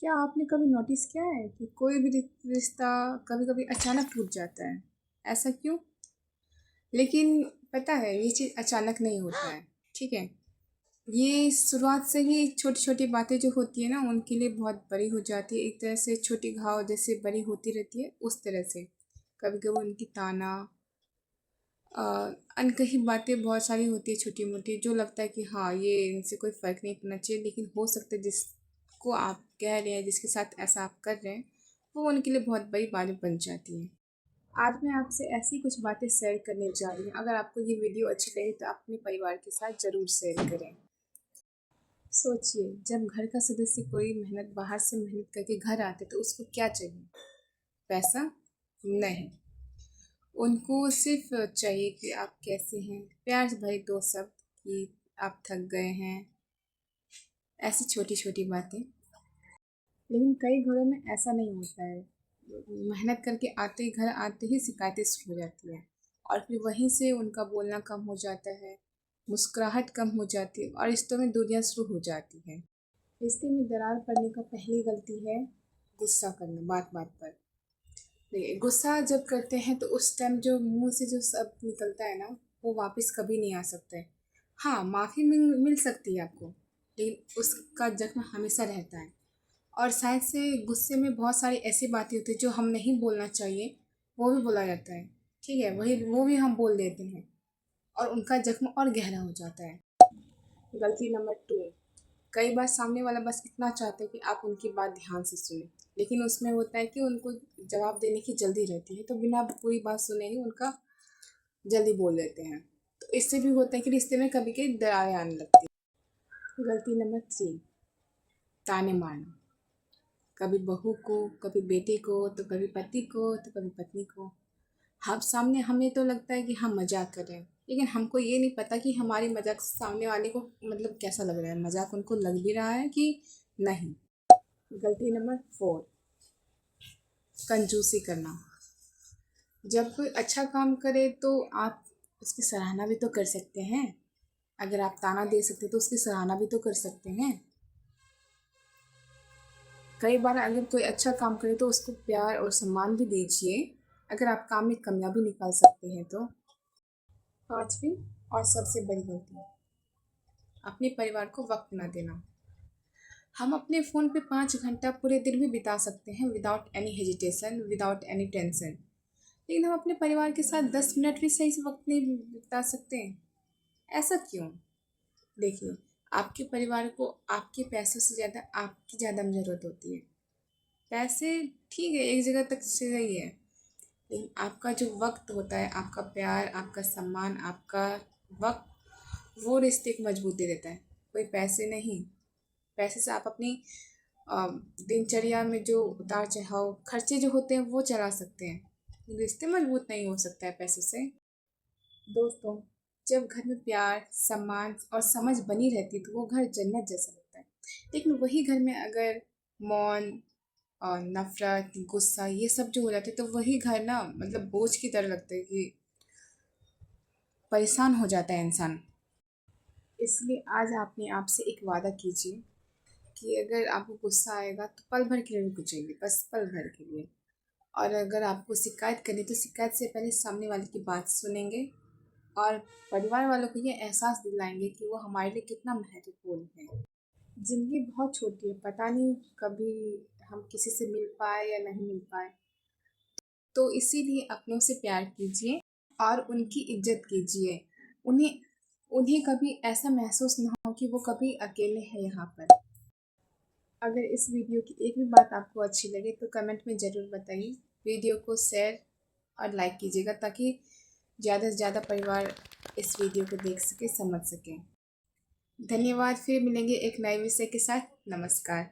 क्या आपने कभी नोटिस किया है कि कोई भी रिश्ता कभी कभी अचानक टूट जाता है? ऐसा क्यों? लेकिन पता है ये चीज़ अचानक नहीं होता है। ठीक है, ये शुरुआत से ही छोटी छोटी बातें जो होती है ना उनके लिए बहुत बड़ी हो जाती है। एक तरह से छोटी घाव जैसे बड़ी होती रहती है उस तरह से कभी कभी उनकी ताना अ, अनकही बातें बहुत सारी होती है छोटी मोटी, जो लगता है कि हाँ ये इनसे कोई फ़र्क नहीं पड़ना चाहिए, लेकिन हो सकता है जिसको आप कह रहे हैं जिसके साथ ऐसा आप कर रहे हैं वो उनके लिए बहुत बड़ी बात बन जाती है। आज मैं आपसे ऐसी कुछ बातें शेयर करने जा रही हूँ। अगर आपको ये वीडियो अच्छी लगे तो अपने परिवार के साथ ज़रूर शेयर करें। सोचिए, जब घर का सदस्य कोई मेहनत बाहर से मेहनत करके घर आते तो उसको क्या चाहिए? पैसा? नहीं, उनको सिर्फ चाहिए कि आप कैसे हैं, प्यार से भरे दो शब्द कि आप थक गए हैं, ऐसी छोटी छोटी बातें। लेकिन कई घरों में ऐसा नहीं होता है। मेहनत करके आते ही घर आते ही शिकायतें शुरू हो जाती है और फिर वहीं से उनका बोलना कम हो जाता है, मुस्कुराहट कम हो जाती है और रिश्तों में दूरियां शुरू हो जाती है। रिश्ते में दरार पड़ने का पहली गलती है गुस्सा करना बात बात पर। देखिए, गुस्सा जब करते हैं तो उस टाइम जो मुंह से जो शब्द निकलता है ना वो वापस कभी नहीं आ सकता है। हाँ, माफ़ी मिल सकती है आपको, लेकिन उसका जख्म हमेशा रहता है। और शायद से गुस्से में बहुत सारी ऐसी बातें होती हैं जो हम नहीं बोलना चाहिए, वो भी बोला जाता है। ठीक है, वही वो भी हम बोल देते हैं और उनका जख्म और गहरा हो जाता है। गलती नंबर 2, कई बार सामने वाला बस इतना चाहता है कि आप उनकी बात ध्यान से सुने, लेकिन उसमें होता है कि उनको जवाब देने की जल्दी रहती है तो बिना पूरी बात सुने ही उनका जल्दी बोल देते हैं। तो इससे भी होता है कि रिश्ते में कभी कभी दरारें आने लगती है। गलती नंबर 3, ताने मारना। कभी बहू को, कभी बेटे को, तो कभी पति को, तो कभी पत्नी को। हम सामने हमें तो लगता है कि हम मजाक कर रहे हैं, लेकिन हमको ये नहीं पता कि हमारी मजाक सामने वाले को मतलब कैसा लग रहा है, मजाक उनको लग भी रहा है कि नहीं। गलती नंबर 4, कंजूसी करना। जब कोई अच्छा काम करे तो आप उसकी सराहना भी तो कर सकते हैं। अगर आप ताना दे सकते तो उसकी सराहना भी तो कर सकते हैं। कई बार अगर कोई अच्छा काम करे तो उसको प्यार और सम्मान भी दीजिए, अगर आप काम में कमियां भी निकाल सकते हैं तो। पांचवी और सबसे बड़ी गलती, अपने परिवार को वक्त ना देना। हम अपने फ़ोन पे 5 घंटा पूरे दिन भी बिता सकते हैं without any hesitation, without any tension, लेकिन हम अपने परिवार के साथ 10 मिनट भी सही से वक्त नहीं बिता सकते हैं। ऐसा क्यों? देखिए, आपके परिवार को आपके पैसों से ज़्यादा आपकी ज़्यादा ज़रूरत होती है। पैसे ठीक है, एक जगह तक सही है, लेकिन आपका जो वक्त होता है, आपका प्यार, आपका सम्मान, आपका वक्त, वो रिश्ते को मजबूती देता है, कोई पैसे नहीं। पैसे से आप अपनी अ, दिनचर्या में जो उतार चढ़ाव खर्चे जो होते हैं वो चला सकते हैं। रिश्ते मजबूत नहीं हो सकता है पैसों से। दोस्तों, जब घर में प्यार, सम्मान और समझ बनी रहती है तो वो घर जन्नत जैसा लगता है। लेकिन वही घर में अगर मौन और नफ़रत, गुस्सा ये सब जो हो जाते हैं तो वही घर ना मतलब बोझ की तरह लगता है कि परेशान हो जाता है इंसान। इसलिए आज आपने आपसे एक वादा कीजिए कि अगर आपको गुस्सा आएगा तो पल भर के लिए रुक जाइए, बस पल भर के लिए। और अगर आपको शिकायत करनी तो शिकायत से पहले सामने वाले की बात सुनेंगे और परिवार वालों को ये एहसास दिलाएंगे कि वो हमारे लिए कितना महत्वपूर्ण है। ज़िंदगी बहुत छोटी है, पता नहीं कभी हम किसी से मिल पाए या नहीं मिल पाए, तो इसीलिए अपनों से प्यार कीजिए और उनकी इज्जत कीजिए। उन्हें उन्हें कभी ऐसा महसूस ना हो कि वो कभी अकेले हैं यहाँ पर। अगर इस वीडियो की एक भी बात आपको अच्छी लगे तो कमेंट में ज़रूर बताइए। वीडियो को शेयर और लाइक कीजिएगा ताकि ज़्यादा से ज़्यादा परिवार इस वीडियो को देख सके, समझ सकें। धन्यवाद, फिर मिलेंगे एक नए विषय के साथ। नमस्कार।